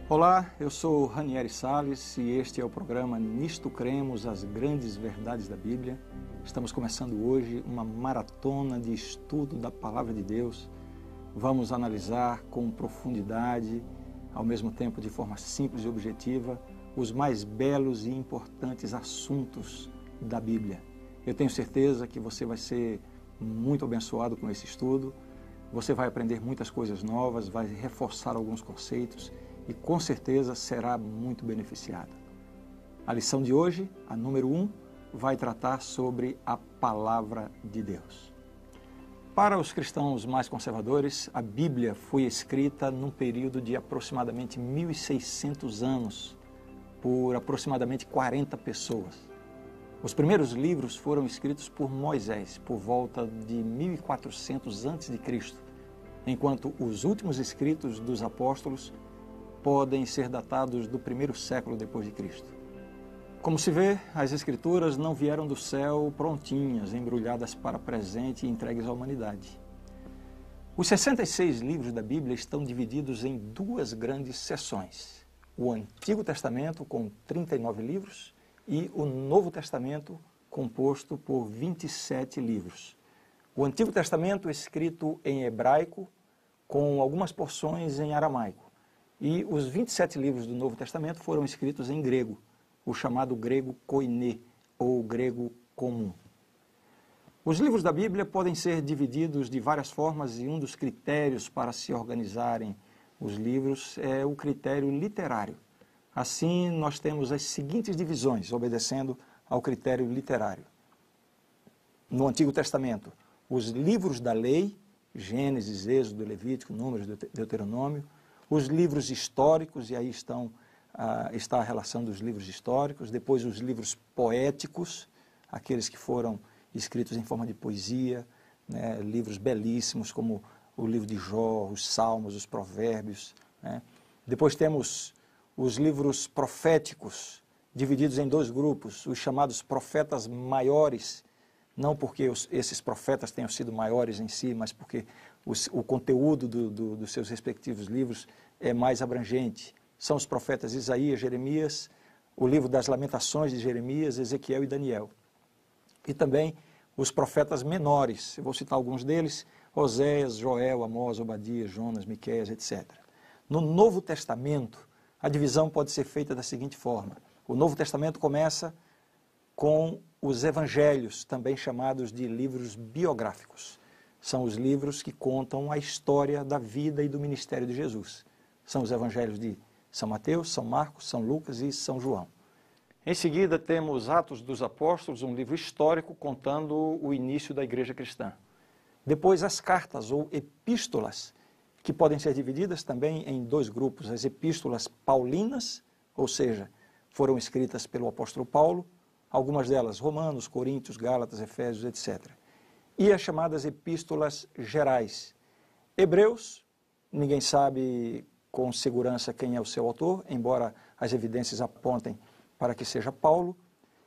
Olá, eu sou Ranieri Salles e este é o programa Nisto Cremos, as grandes verdades da Bíblia. Estamos começando hoje uma maratona de estudo da Palavra de Deus. Vamos analisar com profundidade, ao mesmo tempo de forma simples e objetiva, os mais belos e importantes assuntos da Bíblia. Eu tenho certeza que você vai ser muito abençoado com esse estudo. Você vai aprender muitas coisas novas, vai reforçar alguns conceitos e com certeza será muito beneficiada. A lição de hoje, a número 1, vai tratar sobre a Palavra de Deus. Para os cristãos mais conservadores, a Bíblia foi escrita num período de aproximadamente 1.600 anos, por aproximadamente 40 pessoas. Os primeiros livros foram escritos por Moisés, por volta de 1400 a.C., enquanto os últimos escritos dos apóstolos podem ser datados do primeiro século depois de Cristo. Como se vê, as Escrituras não vieram do céu prontinhas, embrulhadas para presente e entregues à humanidade. Os 66 livros da Bíblia estão divididos em duas grandes seções: o Antigo Testamento, com 39 livros, e o Novo Testamento, composto por 27 livros. O Antigo Testamento escrito em hebraico, com algumas porções em aramaico. E os 27 livros do Novo Testamento foram escritos em grego, o chamado grego koiné, ou grego comum. Os livros da Bíblia podem ser divididos de várias formas e um dos critérios para se organizarem os livros é o critério literário. Assim, nós temos as seguintes divisões, obedecendo ao critério literário. No Antigo Testamento, os livros da lei, Gênesis, Êxodo, Levítico, Números, Deuteronômio, os livros históricos, e aí está a relação dos livros históricos, depois os livros poéticos, aqueles que foram escritos em forma de poesia, né, livros belíssimos como o livro de Jó, os Salmos, os Provérbios, né. Depois temos os livros proféticos, divididos em dois grupos, os chamados profetas maiores, não porque esses profetas tenham sido maiores em si, mas porque o conteúdo dos seus respectivos livros é mais abrangente. São os profetas Isaías, Jeremias, o livro das Lamentações de Jeremias, Ezequiel e Daniel. E também os profetas menores, eu vou citar alguns deles: Oséias, Joel, Amós, Obadias, Jonas, Miqueias, etc. No Novo Testamento, a divisão pode ser feita da seguinte forma: o Novo Testamento começa com os evangelhos, também chamados de livros biográficos. São os livros que contam a história da vida e do ministério de Jesus. São os evangelhos de São Mateus, São Marcos, São Lucas e São João. Em seguida, temos Atos dos Apóstolos, um livro histórico contando o início da igreja cristã. Depois, as cartas ou epístolas, que podem ser divididas também em dois grupos: as epístolas paulinas, ou seja, foram escritas pelo apóstolo Paulo, algumas delas Romanos, Coríntios, Gálatas, Efésios, etc. E as chamadas epístolas gerais. Hebreus, ninguém sabe com segurança quem é o seu autor, embora as evidências apontem para que seja Paulo.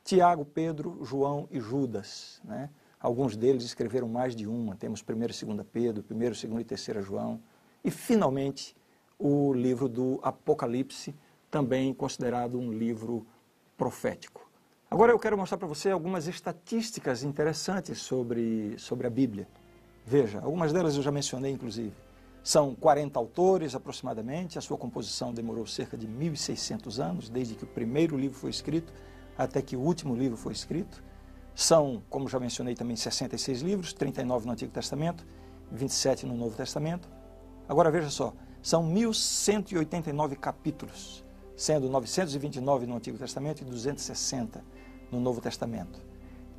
Tiago, Pedro, João e Judas, né? Alguns deles escreveram mais de uma. Temos 1º e 2 Pedro, 1º, 2º e 3º João. E, finalmente, o livro do Apocalipse, também considerado um livro profético. Agora eu quero mostrar para você algumas estatísticas interessantes sobre a Bíblia. Veja, algumas delas eu já mencionei, inclusive. São 40 autores, aproximadamente. A sua composição demorou cerca de 1.600 anos, desde que o primeiro livro foi escrito até que o último livro foi escrito. São, como já mencionei também, 66 livros, 39 no Antigo Testamento, 27 no Novo Testamento. Agora veja só, são 1.189 capítulos, sendo 929 no Antigo Testamento e 260 no Novo Testamento.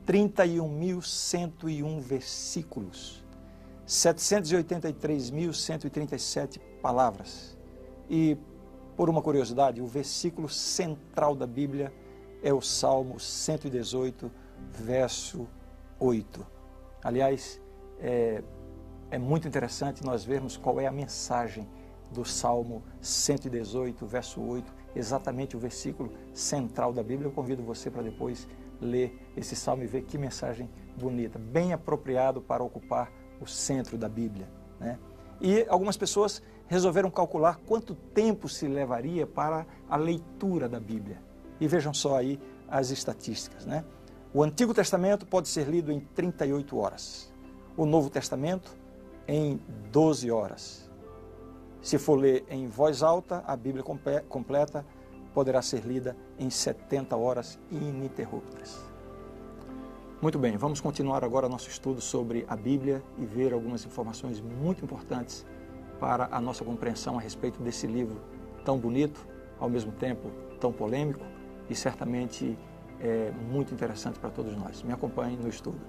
31.101 versículos, 783.137 palavras. E, por uma curiosidade, o versículo central da Bíblia é o Salmo 118, verso 8. Aliás, é muito interessante nós vermos qual é a mensagem do Salmo 118, verso 8, exatamente o versículo central da Bíblia. Eu convido você para depois ler esse salmo e ver que mensagem bonita, bem apropriado para ocupar o centro da Bíblia, né? E algumas pessoas resolveram calcular quanto tempo se levaria para a leitura da Bíblia. E vejam só aí as estatísticas, né? O Antigo Testamento pode ser lido em 38 horas. O Novo Testamento em 12 horas. Se for ler em voz alta, a Bíblia completa poderá ser lida em 70 horas ininterruptas. Muito bem, vamos continuar agora nosso estudo sobre a Bíblia e ver algumas informações muito importantes para a nossa compreensão a respeito desse livro tão bonito, ao mesmo tempo tão polêmico e certamente muito interessante para todos nós. Me acompanhe no estudo.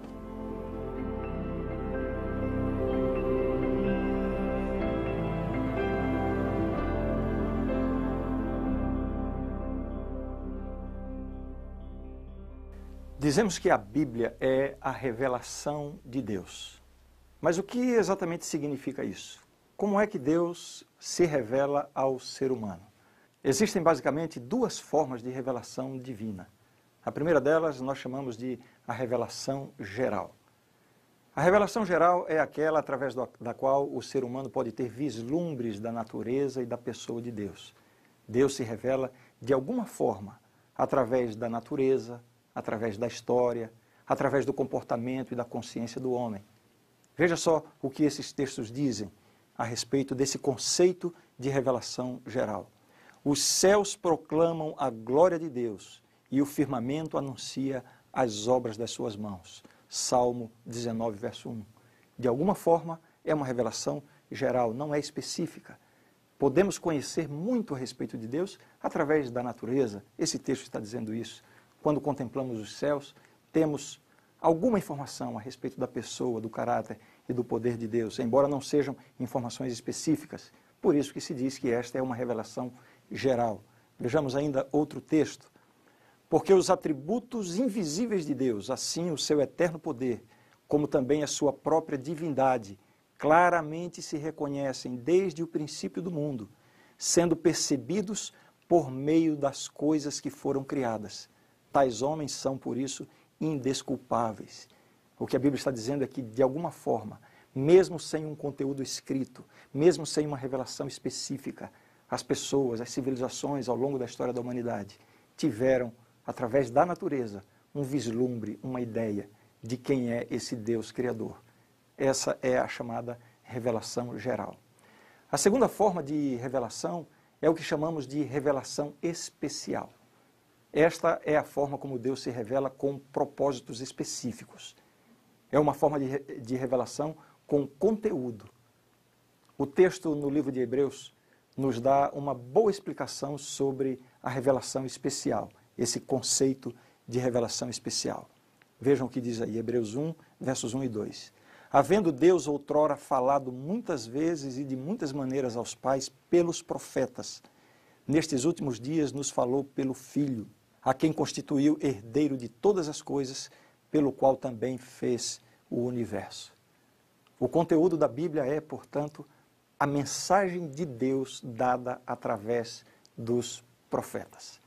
Dizemos que a Bíblia é a revelação de Deus. Mas o que exatamente significa isso? Como é que Deus se revela ao ser humano? Existem basicamente duas formas de revelação divina. A primeira delas nós chamamos de a revelação geral. A revelação geral é aquela através da qual o ser humano pode ter vislumbres da natureza e da pessoa de Deus. Deus se revela de alguma forma através da natureza, através da história, através do comportamento e da consciência do homem. Veja só o que esses textos dizem a respeito desse conceito de revelação geral. Os céus proclamam a glória de Deus e o firmamento anuncia as obras das suas mãos. Salmo 19, verso 1. De alguma forma, é uma revelação geral, não é específica. Podemos conhecer muito a respeito de Deus através da natureza. Esse texto está dizendo isso. Quando contemplamos os céus, temos alguma informação a respeito da pessoa, do caráter e do poder de Deus, embora não sejam informações específicas. Por isso que se diz que esta é uma revelação geral. Vejamos ainda outro texto. Porque os atributos invisíveis de Deus, assim o seu eterno poder, como também a sua própria divindade, claramente se reconhecem desde o princípio do mundo, sendo percebidos por meio das coisas que foram criadas. Tais homens são, por isso, indesculpáveis. O que a Bíblia está dizendo é que, de alguma forma, mesmo sem um conteúdo escrito, mesmo sem uma revelação específica, as pessoas, as civilizações ao longo da história da humanidade tiveram, através da natureza, um vislumbre, uma ideia de quem é esse Deus Criador. Essa é a chamada revelação geral. A segunda forma de revelação é o que chamamos de revelação especial. Esta é a forma como Deus se revela com propósitos específicos. É uma forma de revelação com conteúdo. O texto no livro de Hebreus nos dá uma boa explicação sobre a revelação especial, esse conceito de revelação especial. Vejam o que diz aí, Hebreus 1, versos 1 e 2. Havendo Deus outrora falado muitas vezes e de muitas maneiras aos pais pelos profetas, nestes últimos dias nos falou pelo Filho, a quem constituiu herdeiro de todas as coisas, pelo qual também fez o universo. O conteúdo da Bíblia é, portanto, a mensagem de Deus dada através dos profetas.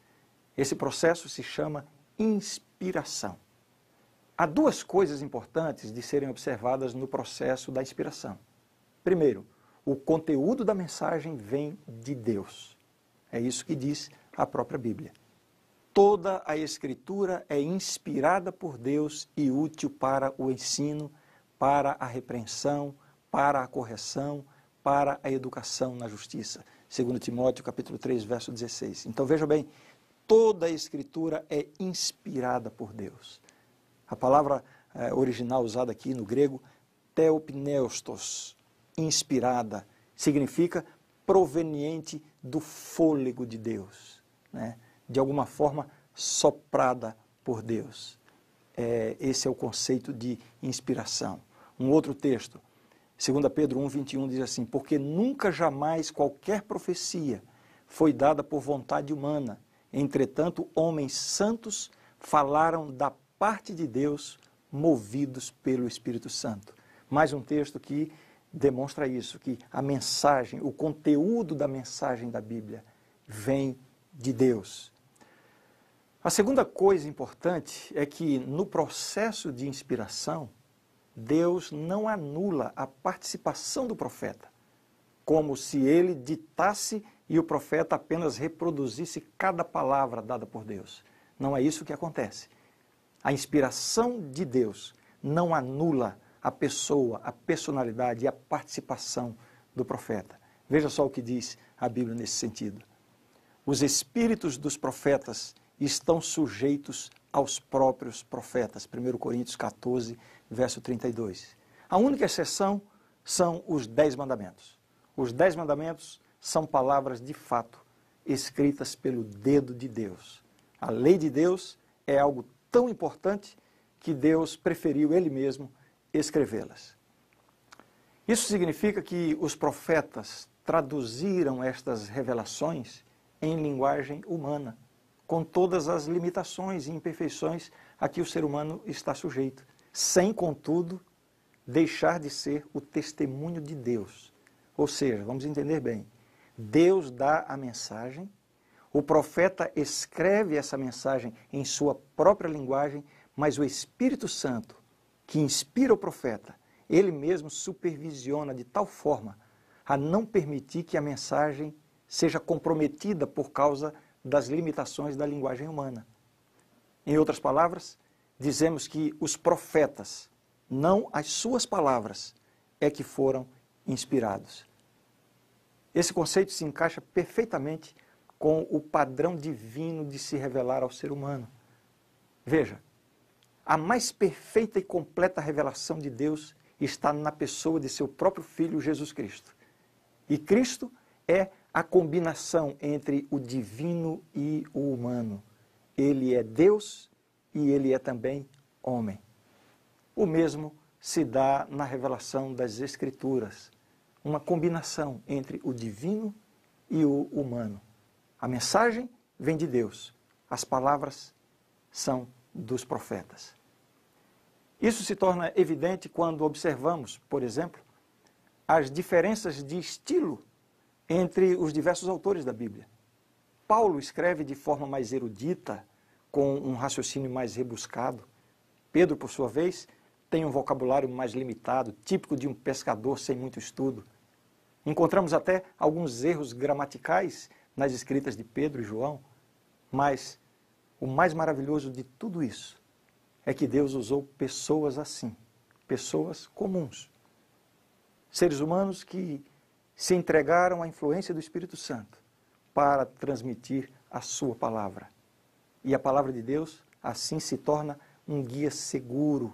Esse processo se chama inspiração. Há duas coisas importantes de serem observadas no processo da inspiração. Primeiro, o conteúdo da mensagem vem de Deus. É isso que diz a própria Bíblia. Toda a Escritura é inspirada por Deus e útil para o ensino, para a repreensão, para a correção, para a educação na justiça. 2 Timóteo, capítulo 3, verso 16. Então, veja bem, toda a Escritura é inspirada por Deus. A palavra original usada aqui no grego, theopneustos, inspirada, significa proveniente do fôlego de Deus, né? De alguma forma soprada por Deus. Esse é o conceito de inspiração. Um outro texto, 2 Pedro 1, 21, diz assim, porque nunca jamais qualquer profecia foi dada por vontade humana, entretanto homens santos falaram da parte de Deus, movidos pelo Espírito Santo. Mais um texto que demonstra isso, que a mensagem, o conteúdo da mensagem da Bíblia vem de Deus. A segunda coisa importante é que no processo de inspiração, Deus não anula a participação do profeta. como se ele ditasse e o profeta apenas reproduzisse cada palavra dada por Deus. Não é isso que acontece. A inspiração de Deus não anula a pessoa, a personalidade e a participação do profeta. Veja só o que diz a Bíblia nesse sentido. Os espíritos dos profetas estão sujeitos aos próprios profetas. 1 Coríntios 14, verso 32. A única exceção são os 10 mandamentos. Os 10 mandamentos são palavras de fato, escritas pelo dedo de Deus. A lei de Deus é algo tão importante que Deus preferiu Ele mesmo escrevê-las. Isso significa que os profetas traduziram estas revelações em linguagem humana, com todas as limitações e imperfeições a que o ser humano está sujeito, sem, contudo, deixar de ser o testemunho de Deus. Ou seja, vamos entender bem, Deus dá a mensagem, o profeta escreve essa mensagem em sua própria linguagem, mas o Espírito Santo, que inspira o profeta, ele mesmo supervisiona de tal forma a não permitir que a mensagem seja comprometida por causa das limitações da linguagem humana. Em outras palavras, dizemos que os profetas, não as suas palavras, é que foram inspirados. Esse conceito se encaixa perfeitamente com o padrão divino de se revelar ao ser humano. Veja, a mais perfeita e completa revelação de Deus está na pessoa de seu próprio Filho, Jesus Cristo. E Cristo é a combinação entre o divino e o humano. Ele é Deus e ele é também homem. O mesmo se dá na revelação das Escrituras, uma combinação entre o divino e o humano. A mensagem vem de Deus, as palavras são dos profetas. Isso se torna evidente quando observamos, por exemplo, as diferenças de estilo entre os diversos autores da Bíblia. Paulo escreve de forma mais erudita, com um raciocínio mais rebuscado. Pedro, por sua vez, tem um vocabulário mais limitado, típico de um pescador sem muito estudo. Encontramos até alguns erros gramaticais nas escritas de Pedro e João, mas o mais maravilhoso de tudo isso é que Deus usou pessoas assim, pessoas comuns, seres humanos que se entregaram à influência do Espírito Santo para transmitir a sua palavra. E a palavra de Deus assim se torna um guia seguro,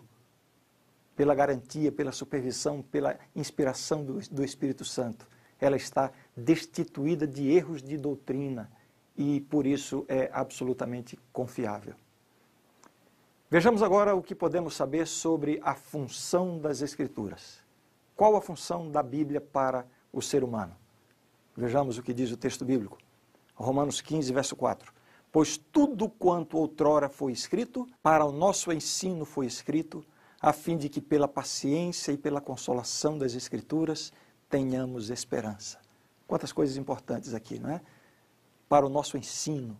pela garantia, pela supervisão, pela inspiração do Espírito Santo. Ela está destituída de erros de doutrina e, por isso, é absolutamente confiável. Vejamos agora o que podemos saber sobre a função das Escrituras. Qual a função da Bíblia para o ser humano? Vejamos o que diz o texto bíblico. Romanos 15, verso 4. Pois tudo quanto outrora foi escrito, para o nosso ensino foi escrito, a fim de que pela paciência e pela consolação das Escrituras tenhamos esperança. Quantas coisas importantes aqui, não é? Para o nosso ensino,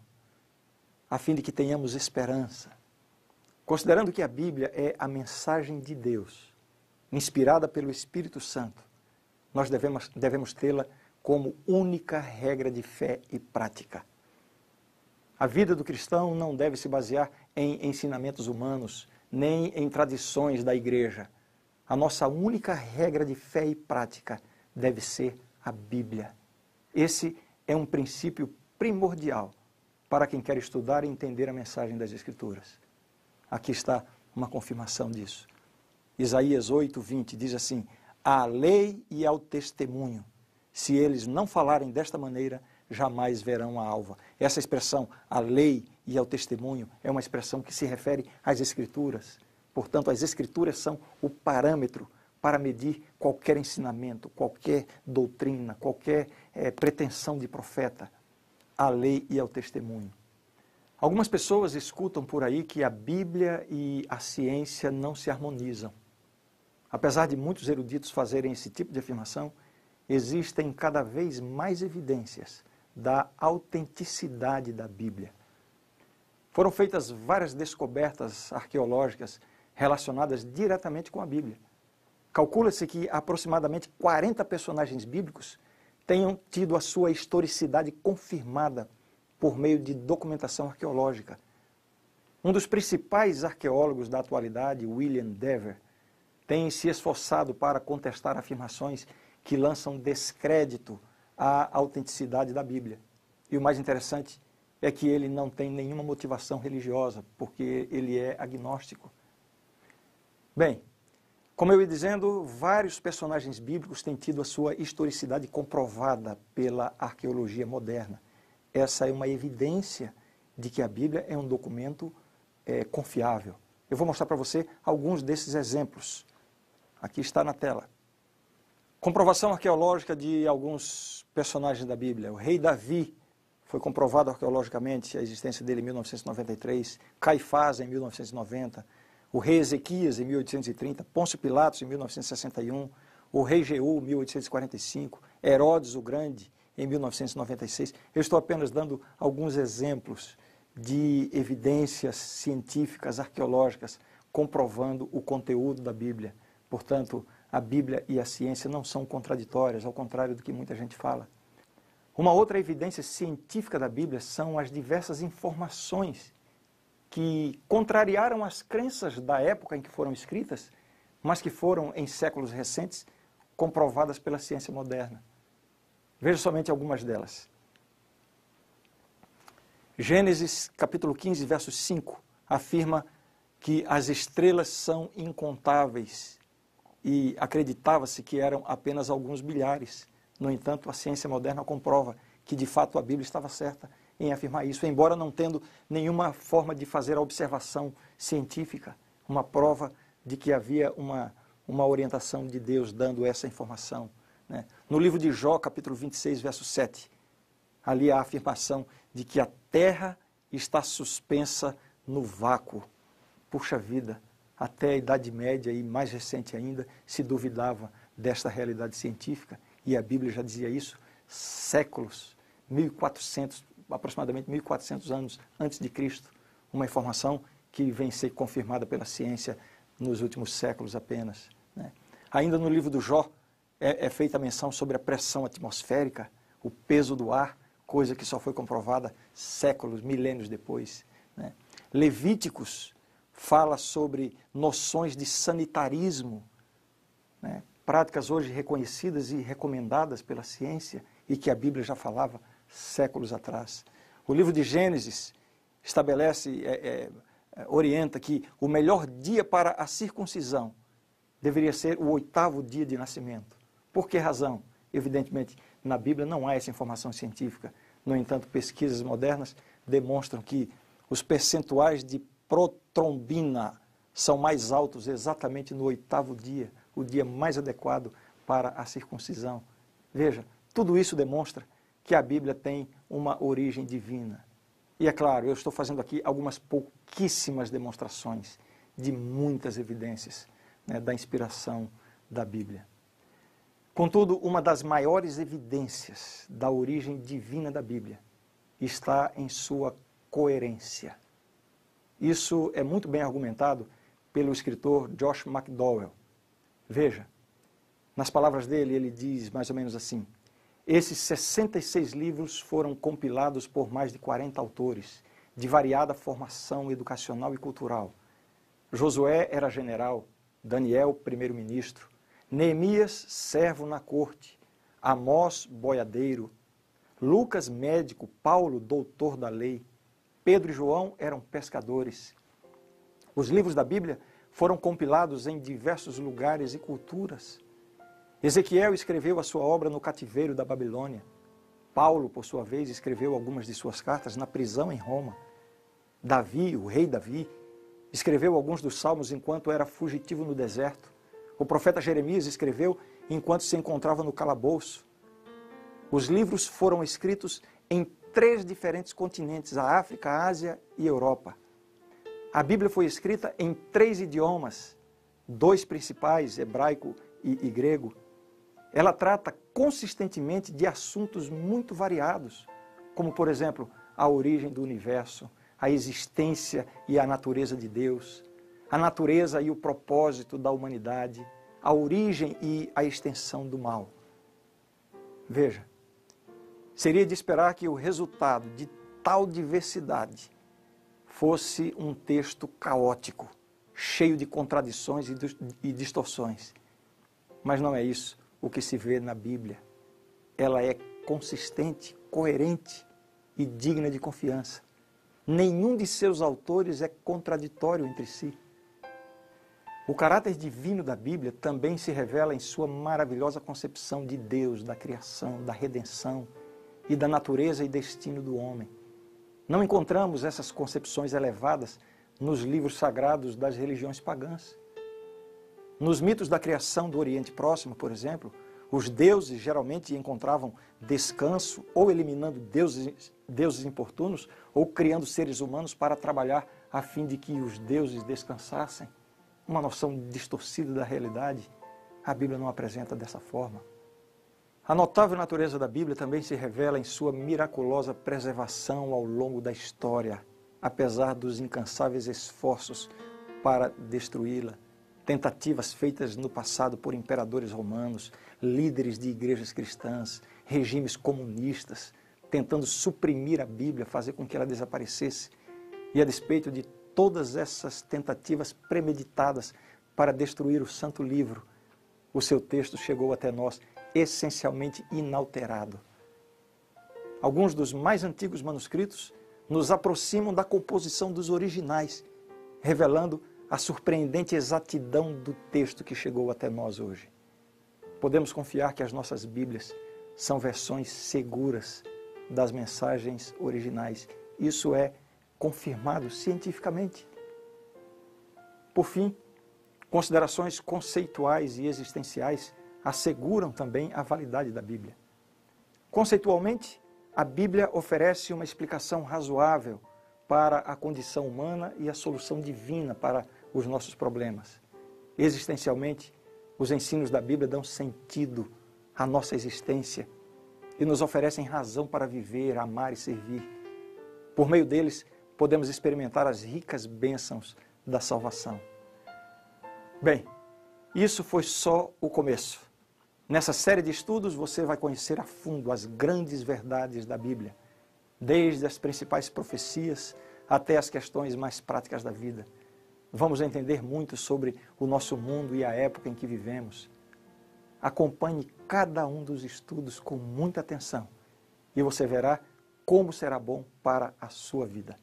a fim de que tenhamos esperança. Considerando que a Bíblia é a mensagem de Deus, inspirada pelo Espírito Santo, nós devemos tê-la como única regra de fé e prática. A vida do cristão não deve se basear em ensinamentos humanos, nem em tradições da igreja. A nossa única regra de fé e prática deve ser a Bíblia. Esse é um princípio primordial para quem quer estudar e entender a mensagem das Escrituras. Aqui está uma confirmação disso. Isaías 8, 20 diz assim: à lei e ao testemunho, se eles não falarem desta maneira, jamais verão a alva. Essa expressão, a lei e ao testemunho, é uma expressão que se refere às Escrituras. Portanto, as Escrituras são o parâmetro para medir qualquer ensinamento, qualquer doutrina, qualquer pretensão de profeta. A lei e ao testemunho. Algumas pessoas escutam por aí que a Bíblia e a ciência não se harmonizam. Apesar de muitos eruditos fazerem esse tipo de afirmação, existem cada vez mais evidências da autenticidade da Bíblia. Foram feitas várias descobertas arqueológicas relacionadas diretamente com a Bíblia. Calcula-se que aproximadamente 40 personagens bíblicos tenham tido a sua historicidade confirmada por meio de documentação arqueológica. Um dos principais arqueólogos da atualidade, William Dever, tem se esforçado para contestar afirmações que lançam descrédito à autenticidade da Bíblia. E o mais interessante é que ele não tem nenhuma motivação religiosa, porque ele é agnóstico. Bem, como eu ia dizendo, vários personagens bíblicos têm tido a sua historicidade comprovada pela arqueologia moderna. Essa é uma evidência de que a Bíblia é um documento confiável. Eu vou mostrar para você alguns desses exemplos. Aqui está na tela. Comprovação arqueológica de alguns personagens da Bíblia. O rei Davi foi comprovado arqueologicamente a existência dele em 1993, Caifás em 1990, o rei Ezequias em 1830, Pôncio Pilatos em 1961, o rei Jeú em 1845, Herodes o Grande em 1996. Eu estou apenas dando alguns exemplos de evidências científicas, arqueológicas, comprovando o conteúdo da Bíblia. Portanto, a Bíblia e a ciência não são contraditórias, ao contrário do que muita gente fala. Uma outra evidência científica da Bíblia são as diversas informações que contrariaram as crenças da época em que foram escritas, mas que foram, em séculos recentes, comprovadas pela ciência moderna. Veja somente algumas delas. Gênesis capítulo 15, verso 5, afirma que as estrelas são incontáveis e acreditava-se que eram apenas alguns milhares. No entanto, a ciência moderna comprova que, de fato, a Bíblia estava certa em afirmar isso, embora não tendo nenhuma forma de fazer a observação científica, uma prova de que havia uma orientação de Deus dando essa informação. Né? No livro de Jó, capítulo 26, verso 7, ali há a afirmação de que a terra está suspensa no vácuo. Puxa vida, até a Idade Média e mais recente ainda se duvidava desta realidade científica, e a Bíblia já dizia isso séculos, 1400, aproximadamente 1400 anos antes de Cristo, uma informação que vem ser confirmada pela ciência nos últimos séculos apenas. Né? Ainda no livro do Jó é feita a menção sobre a pressão atmosférica, o peso do ar, coisa que só foi comprovada séculos, milênios depois. Né? Levíticos fala sobre noções de sanitarismo, né? Práticas hoje reconhecidas e recomendadas pela ciência e que a Bíblia já falava séculos atrás. O livro de Gênesis estabelece, orienta que o melhor dia para a circuncisão deveria ser o 8º dia de nascimento. Por que razão? Evidentemente, na Bíblia não há essa informação científica. No entanto, pesquisas modernas demonstram que os percentuais de protrombina são mais altos exatamente no 8º dia, o dia mais adequado para a circuncisão. Veja, tudo isso demonstra que a Bíblia tem uma origem divina. E é claro, eu estou fazendo aqui algumas pouquíssimas demonstrações de muitas evidências, né, da inspiração da Bíblia. Contudo, uma das maiores evidências da origem divina da Bíblia está em sua coerência. Isso é muito bem argumentado pelo escritor Josh McDowell. Veja, nas palavras dele, ele diz mais ou menos assim: esses 66 livros foram compilados por mais de 40 autores, de variada formação educacional e cultural. Josué era general, Daniel, primeiro-ministro, Neemias, servo na corte, Amós, boiadeiro, Lucas, médico, Paulo, doutor da lei, Pedro e João eram pescadores. Os livros da Bíblia foram compilados em diversos lugares e culturas. Ezequiel escreveu a sua obra no cativeiro da Babilônia. Paulo, por sua vez, escreveu algumas de suas cartas na prisão em Roma. Davi, o rei Davi, escreveu alguns dos salmos enquanto era fugitivo no deserto. O profeta Jeremias escreveu enquanto se encontrava no calabouço. Os livros foram escritos em 3 diferentes continentes, a África, a Ásia e a Europa. A Bíblia foi escrita em 3 idiomas, 2 principais, hebraico e grego. Ela trata consistentemente de assuntos muito variados, como, por exemplo, a origem do universo, a existência e a natureza de Deus, a natureza e o propósito da humanidade, a origem e a extensão do mal. Veja, Seria de esperar que o resultado de tal diversidade fosse um texto caótico, cheio de contradições e distorções. Mas não é isso o que se vê na Bíblia. Ela é consistente, coerente e digna de confiança. Nenhum de seus autores é contraditório entre si. O caráter divino da Bíblia também se revela em sua maravilhosa concepção de Deus, da criação, da redenção e da natureza e destino do homem. Não encontramos essas concepções elevadas nos livros sagrados das religiões pagãs. Nos mitos da criação do Oriente Próximo, por exemplo, os deuses geralmente encontravam descanso ou eliminando deuses importunos ou criando seres humanos para trabalhar a fim de que os deuses descansassem. Uma noção distorcida da realidade. A Bíblia não apresenta dessa forma. A notável natureza da Bíblia também se revela em sua miraculosa preservação ao longo da história, apesar dos incansáveis esforços para destruí-la. Tentativas feitas no passado por imperadores romanos, líderes de igrejas cristãs, regimes comunistas, tentando suprimir a Bíblia, fazer com que ela desaparecesse. E a despeito de todas essas tentativas premeditadas para destruir o Santo Livro, o seu texto chegou até nós essencialmente inalterado. Alguns dos mais antigos manuscritos nos aproximam da composição dos originais, revelando a surpreendente exatidão do texto que chegou até nós hoje. Podemos confiar que as nossas Bíblias são versões seguras das mensagens originais. Isso é confirmado cientificamente. Por fim, considerações conceituais e existenciais asseguram também a validade da Bíblia. Conceitualmente, a Bíblia oferece uma explicação razoável para a condição humana e a solução divina para os nossos problemas. Existencialmente, os ensinos da Bíblia dão sentido à nossa existência e nos oferecem razão para viver, amar e servir. Por meio deles, podemos experimentar as ricas bênçãos da salvação. Bem, isso foi só o começo. Nessa série de estudos, você vai conhecer a fundo as grandes verdades da Bíblia, desde as principais profecias até as questões mais práticas da vida. Vamos entender muito sobre o nosso mundo e a época em que vivemos. Acompanhe cada um dos estudos com muita atenção e você verá como será bom para a sua vida.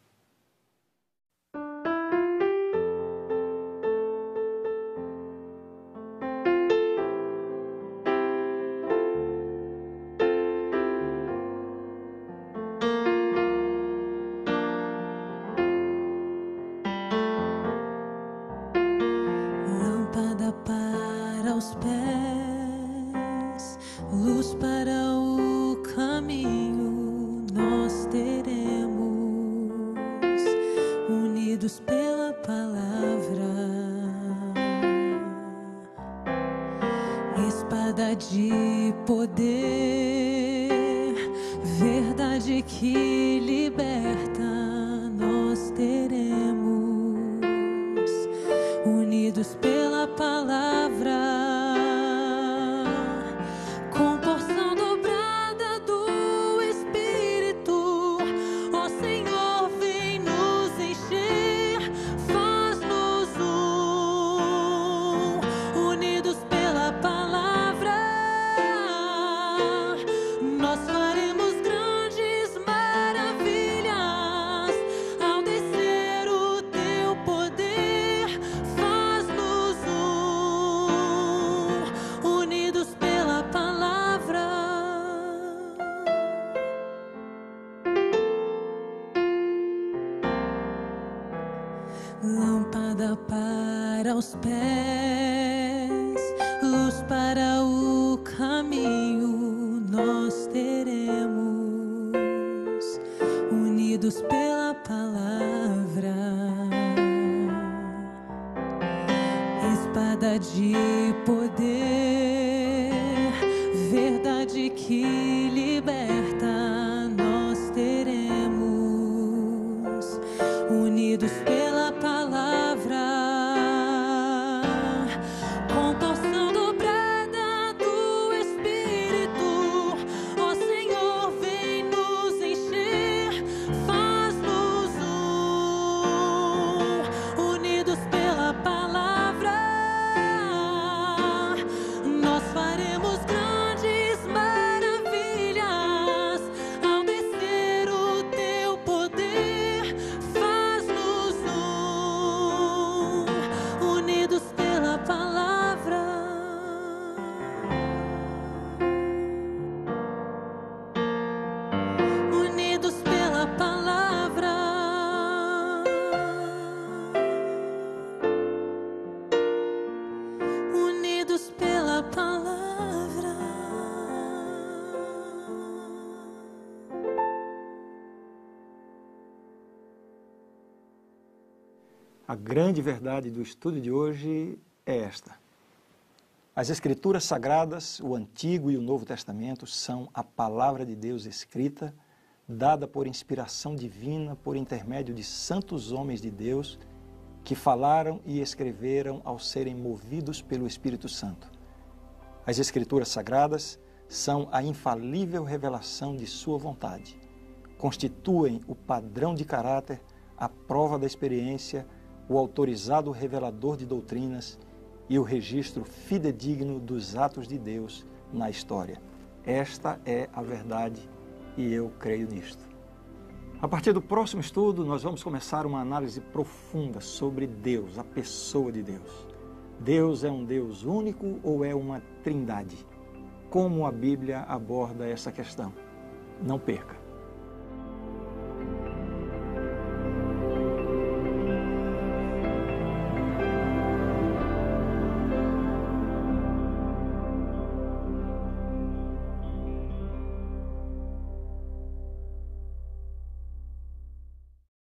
Luz para o caminho nós teremos, unidos pela palavra, espada de poder, verdade que liberta, nós teremos, unidos pela palavra. Lâmpada para os pés, luz para o caminho nós teremos, unidos pela palavra, espada de poder, verdade que liberta, nós teremos, unidos pela palavra, com porção dobrada do Espírito, ó Senhor, vem A grande verdade do estudo de hoje é esta: as Escrituras Sagradas, o Antigo e o Novo Testamento, são a palavra de Deus escrita, dada por inspiração divina por intermédio de santos homens de Deus que falaram e escreveram ao serem movidos pelo Espírito Santo. As Escrituras Sagradas são a infalível revelação de sua vontade. Constituem o padrão de caráter, a prova da experiência, o autorizado revelador de doutrinas e o registro fidedigno dos atos de Deus na história. Esta é a verdade e eu creio nisto. A partir do próximo estudo, nós vamos começar uma análise profunda sobre Deus, a pessoa de Deus. Deus é um Deus único ou é uma trindade? Como a Bíblia aborda essa questão? Não perca!